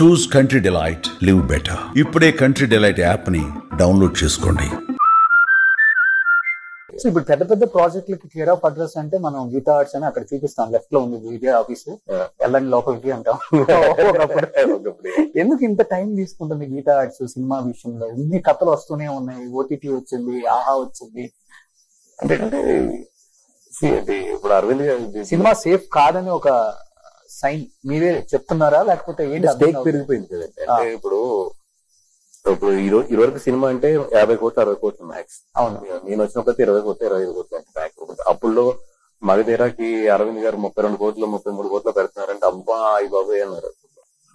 చూస్ country delight, live better. ఇప్పుడే country delight app ని download చేసుకోండి. సో ఇప్పుడు పెద్ద పెద్ద ప్రాజెక్టులకి కేర్ ఆఫ్ అడ్రస్ అంటే మనం గీతా ఆర్ట్స్ అని అక్కడ చూపిస్తాం, లెఫ్ట్ లో ఉంది మీడియా ఆఫీస్, వెళ్ళండి లోపలికి అంటాం. ఎందుకు ఇంత టైం తీసుకుంటుంది గీతా ఆర్ట్స్ సినిమా విషయంలో? ఇన్ని కథలు వస్తూనే ఉన్నాయి, ఓటీటీ వచ్చింది, ఆహా వచ్చింది. అంటే ఇప్పుడు అరవింద్ సినిమా సేఫ్ కాదని ఒక సైన్ మీరే చెప్తున్నారా, లేకపోతే ఏంటి? స్టేక్ పెరిగిపోయింది కదండి. అంటే ఇప్పుడు ఇదివరకు సినిమా అంటే 50 కోట్లు 60 కోట్లు మ్యాక్స్. అవును, నేను వచ్చినప్పుడు 20 కోట్లు 25 కోట్లు అంటే మ్యాక్స్. అప్పుల్లో మగధీరాకి అరవింద్ గారు 32 కోట్లు 33 కోట్లు పెడుతున్నారంటే అబ్బా అయ్యి బాబాయ్ అన్నారు.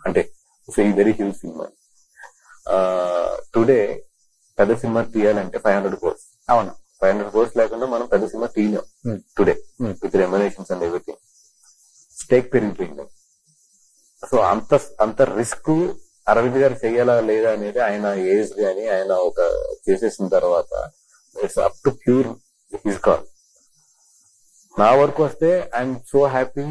అంటే వెరీ హ్యూజ్ సినిమా. టుడే పెద్ద సినిమా తీయాలంటే 500 కోర్స్. అవును, 500 కోర్స్ లేకుండా మనం పెద్ద సినిమా తీయలేం today with remunerations and everything. Stake పెరిగిపోయింది. సో అంత రిస్క్ అరవింద్ గారు చెయ్యాలా లేదా అనేది ఆయన ఏజ్ గాని ఆయన ఒక చేసేసిన తర్వాత it's up to pure his call. నా వరకు వస్తే I'm so happy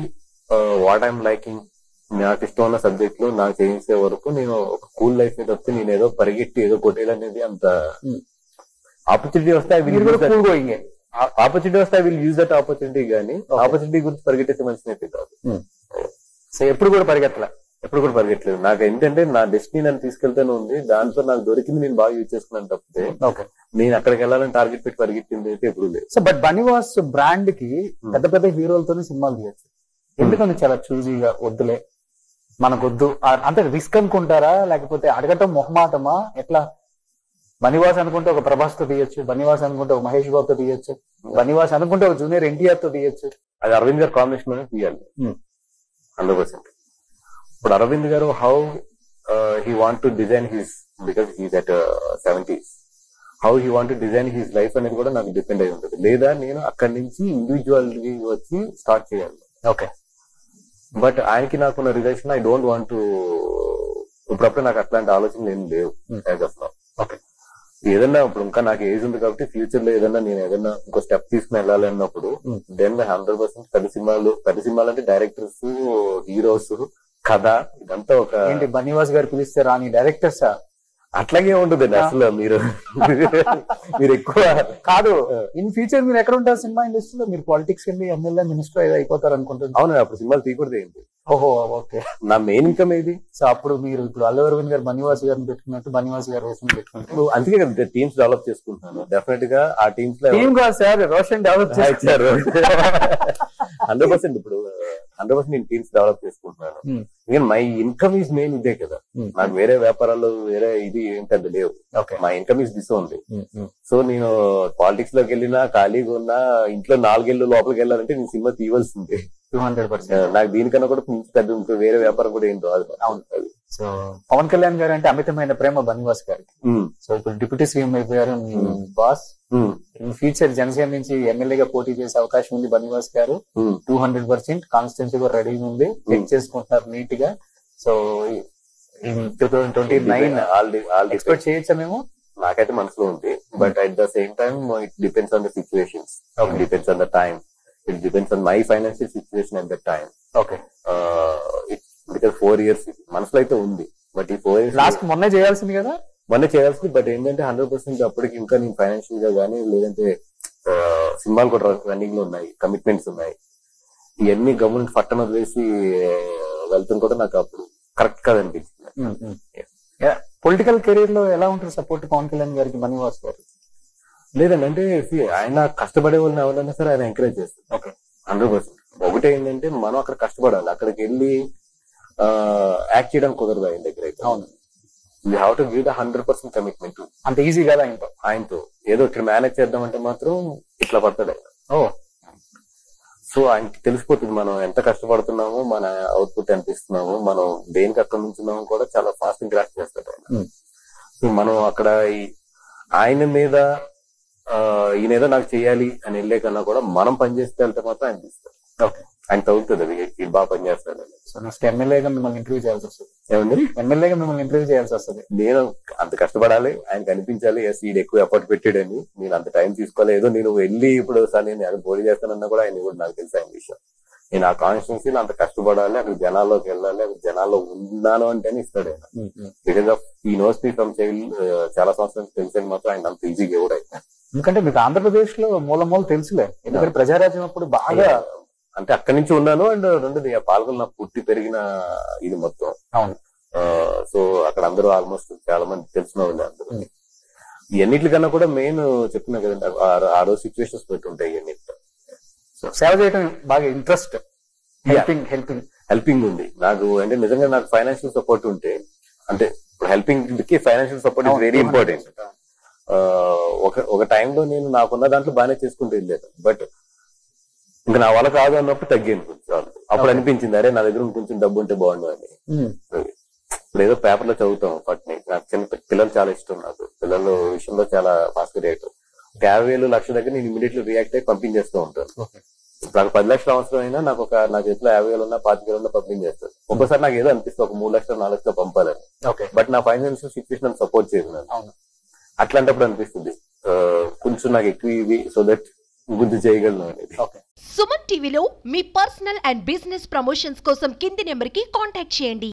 what I'm liking. నాకు ఇష్టం ఉన్న సబ్జెక్ట్ లో నాకు చేయించే వరకు నేను ఒక కూల్ లైఫ్ మీద వస్తే నేను ఏదో పరిగెట్టి ఏదో కొట్టేయాలనేది అంత ఆపర్చునిటీ వస్తే I will use that opportunity గానీ ఆపర్చునిటీ గురించి పరిగెట్టేస్తే మంచిది కాదు. సో ఎప్పుడు కూడా పరిగెట్టలేదు. నాకు ఏంటంటే నా డెస్టినీ నన్ను తీసుకెళ్తూనే ఉంది, దాంతో నాకు దొరికింది నేను బాగా యూజ్ చేసుకున్నాను తప్పితే నేను అక్కడికి వెళ్ళాలని టార్గెట్ పెట్టి పరిగెట్టింది అయితే ఎప్పుడు లేదు. సో బట్ బనివాస్ బ్రాండ్ కి పెద్ద పెద్ద హీరోలతోనే సినిమాలు తీయచ్చు. ఎందుకని చాలా చూజీగా వద్దులే మనకొద్దు అంటే రిస్క్ అనుకుంటారా, లేకపోతే అడగటం మొహమాటమా, ఎట్లా? బనివాస్ అనుకుంటే ఒక ప్రభాస్ తో తీయచ్చు, బనివాస్ అనుకుంటే ఒక మహేష్ బాబు తో తీయచ్చు, బనివాస్ అనుకుంటే ఒక జూనియర్ ఎన్టీఆర్ తో తీయచ్చు. అది అరవింద్ గారు కాంబినేషన్ లోనే తీయాలి 100%. ఇప్పుడు అరవింద్ గారు how he want to design his, because he's at 70s, how he want to design his life అనేది కూడా నాకు డిపెండ్ అయి ఉంటుంది. లేదా నేను అక్కడి నుంచి ఇండివిజువల్ వచ్చి స్టార్ట్ చేయాలి. ఓకే, బట్ ఆయనకి నాకున్న relation I don't want to, ఇప్పుడప్పుడు నాకు అట్లాంటి ఆలోచనలు ఏం లేవు యాజ్ ఆఫ్ నౌ. ఓకే, ఏదన్నా ఇప్పుడు ఇంకా నాకు ఏజ్ ఉంది కాబట్టి ఫ్యూచర్ లో ఏదన్నా నేను ఏదన్నా ఇంకో స్టెప్ తీసుకుని వెళ్ళాలి అన్నప్పుడు దెన్ 100% పెద్ద సినిమాలు అంటే డైరెక్టర్స్, హీరోస్, కథ, ఇదంతా ఒక ఏంటి బనివాస్ గారు పిలిస్తే రాని డైరెక్టర్సా? అట్లాగే ఉంటుంది అసలు. మీరు ఎక్కువ కాదు, ఇన్ ఫ్యూచర్ మీరు ఎక్కడ ఉంటారు సినిమా ఇండస్ట్రీలో? మీరు పాలిటిక్స్ వెళ్ళి ఎమ్మెల్యే మినిస్టర్ ఏదో అయిపోతారు అనుకుంటున్నారు. అవును, అప్పుడు సినిమాలు తీయకూడదు ఏంటి? ఓహో, ఓకే. నా మెయిన్ ఇన్కమ్ ఏది? సో అప్పుడు మీరు ఇప్పుడు అల్లు అరవింద్ గారు బనివాస్ గారిని పెట్టుకున్నట్టు బనివాస్ గారు రోషన్ పెట్టుకున్నట్టు అందుకే కదా టీమ్స్ డెవలప్ చేసుకుంటున్నాను. డెఫినెట్ గా ఆ టీమ్స్ లో టీమ్ కాదు సార్, రోషన్ డెవలప్ చేశారు 100%. ఇప్పుడు 100% నేను టీమ్స్ డెవలప్ చేసుకుంటున్నాను. మై ఇన్కమ్ ఈజ్ మెయిన్ ఇదే కదా. నాకు వేరే వ్యాపారాలు వేరే ఇది ఏంటది లేవు. My income is this only. So నేను పాలిటిక్స్ లోకి వెళ్ళినా ఖాళీగా ఉన్నా ఇంట్లో 4 ఏళ్ళు లోపలికి వెళ్ళాలంటే నేను సినిమా తీయవలసిందే 200%. నాకు దీనికన్నా కూడా పెద్ద వేరే వ్యాపారం కూడా ఏం రాదు. అవును. సో పవన్ కళ్యాణ్ గారు అంటే అమితమైన ప్రేమ బనివాస్ గారికి. సో ఇప్పుడు డిప్యూటీ సీఎం అయిపోయారు బాస్. ఇన్ ఫ్యూచర్ జనసేన నుంచి ఎమ్మెల్యేగా పోటీ చేసే అవకాశం ఉంది బనివాస్ గారు. 200% కాన్స్టిట్యూన్సీ కూడా రెడీ ఉంది, చెక్ చేసుకుంటున్నారు నీట్ గా. సో 2029 ఎక్స్పెక్ట్ చేయొచ్చా మేము? నాకైతే మనసులో ఉంది, but at the same time it depends on the situations, depends on the time, it depends on my financial situation at the time. Okay, because 4 years మనసులో అయితే ఉంది, బట్ ఈ 4 years లాస్ట్ మొన్నే చేయాల్సింది కదా. మొన్నే చేయాల్సింది, బట్ ఏంటంటే 100% అప్పటికి ఇంకా నేను ఫైనాన్షియల్ గా కానీ లేదంటే సినిమాలు కూడా రన్నింగ్ లో ఉన్నాయి, కమిట్మెంట్స్ ఉన్నాయి. ఇవన్నీ గవర్నమెంట్ పట్టణ వదిలేసి వెళ్తుంది కూడా నాకు అప్పుడు కరెక్ట్ కాదనిపించింది. పొలిటికల్ కెరీర్ లో ఎలా ఉంటుంది సపోర్ట్ పవన్ కళ్యాణ్ గారికి బనివాస్ గారు? లేదండి, అంటే ఆయన కష్టపడే వాళ్ళని ఎవరైనా సరే ఆయన ఎంకరేజ్ చేస్తారు. ఓకే, 100%. ఒకటే ఏంటంటే మనం అక్కడ కష్టపడాలి, అక్కడికి వెళ్ళి యాక్ట్ చేయడానికి కుదరదు ఆయన దగ్గర అయితే. అవును, you have to give the 100% commitment. అంత ఈజీ కదా ఆయనతో ఏదో ఇక్కడ మేనేజ్ చేద్దామంటే మాత్రం ఇట్లా పడతాడు ఆయన. సో ఆయనకి తెలిసిపోతుంది మనం ఎంత కష్టపడుతున్నామో, మన అవుట్పుట్ ఎంత ఇస్తున్నామో, మనం దేనికి అక్కడ నుంచున్నామో కూడా చాలా ఫాస్ట్ గ్రాస్ప్ చేస్తాడు ఆయన. సో మనం అక్కడ ఆయన మీద ఈయనేదో నాకు చెయ్యాలి అని వెళ్ళే కన్నా కూడా మనం పనిచేస్తే వెళ్తే మాత్రం ఆయన తీస్తారు. ఓకే, ఆయన తగ్గుతుంది అది ఇది బాగా పనిచేస్తాడు. సో నెక్స్ట్ ఎమ్మెల్యేగా మిమ్మల్ని ఇంటర్వ్యూ చేయాల్సి వస్తుంది. ఏమండి? ఎమ్మెల్యేగా మిమ్మల్ని ఇంటర్వ్యూ చేయాల్సి వస్తుంది. నేను అంత కష్టపడాలి, ఆయనకు అనిపించాలి ఎస్ ఈడు ఎక్కువ ఎఫర్ట్ పెట్టాడని. నేను అంత టైం తీసుకోలేదు. నేను వెళ్ళి ఇప్పుడు సార్ నేను పోటీ చేస్తానన్నా కూడా ఆయన కూడా నాకు తెలుసు ఆయన విషయం. నేను ఆ కాన్స్టిట్యున్సీలో అంత కష్టపడాలి, అక్కడ జనాల్లోకి వెళ్ళాలి, అక్కడ జనాల్లో ఉన్నాను అంటేనే ఇస్తాడు ఆయన. బికాస్ ఆఫ్ ఈ నోస్ మీ ఫ్రమ్ చైల్డ్, చాలా సంవత్సరాలు తెలిసేది మాత్రం ఆయన అంత ఈజీగా కూడా అయితే. ఎందుకంటే మీకు ఆంధ్రప్రదేశ్ లో మూల తెలుసులే, ఎందుకంటే ప్రజారాజ్యం అప్పుడు బాగా అంటే అక్కడి నుంచి ఉన్నాను. అండ్ రెండోది పాల్గొని నాకు పుట్టి పెరిగిన ఇది మొత్తం. అవును. సో అక్కడ అందరూ ఆల్మోస్ట్ చాలా మంది తెలిసిన వాళ్ళు అందరూ. ఈ అన్నిటికన్నా కూడా మెయిన్ చెప్తున్నా కదండి, ఆ రోజు సిచ్యువేషన్స్ పెట్టి ఉంటాయి ఇవన్నిటిలో. సేవ చేయడం బాగా ఇంట్రెస్ట్, హెల్పింగ్ ఉంది నాకు. అంటే నిజంగా నాకు ఫైనాన్షియల్ సపోర్ట్ ఉంటే, అంటే ఇప్పుడు హెల్పింగ్ కి financial support is very important. ఒక టైంలో నేను నాకున్న దాంట్లో బాగానే చేసుకుంటూ వెళ్ళాను, బట్ ఇంకా నా వల్ల కాదు అన్నప్పుడు తగ్గింది కొంచెం. అప్పుడు అనిపించింది అరే నా దగ్గర కొంచెం డబ్బు ఉంటే బాగుండు అని. ఇప్పుడు ఏదో పేపర్ లో చదువుతాం పట్ని, నాకు చిన్న పిల్లలు చాలా ఇష్టం, నాకు పిల్లల విషయంలో చాలా ఫాస్ట్ రియాక్ట్. 50,000 లక్ష దగ్గర నేను ఇమీడియట్లీ రియాక్ట్ అయ్యి పంపించేస్తూ ఉంటాను. నాకు 10 లక్షలు అవసరం అయినా నాకు చేతిలో 50,000 ఉన్నా 25,000 ఉన్నా పంపించేస్తాను. ఒక్కసారి నాకు ఏదో అనిపిస్తుంది ఒక 3 లక్షలు 4 లక్షలు పంపాలని, బట్ నా ఫైనాన్షియల్ సిచ్యువేషన్ సపోర్ట్ చేయను. అట్లాంటప్పుడు అనిపిస్తుంది కొంచెం నాకు ఎక్కువ ఇవి, సో దట్ గుర్తు చేయగలను అనేది. సుమన్ టీవీలో మీ పర్సనల్ అండ్ బిజినెస్ ప్రమోషన్స్ కోసం కింది నెంబర్ కి కాంటాక్ట్ చేయండి.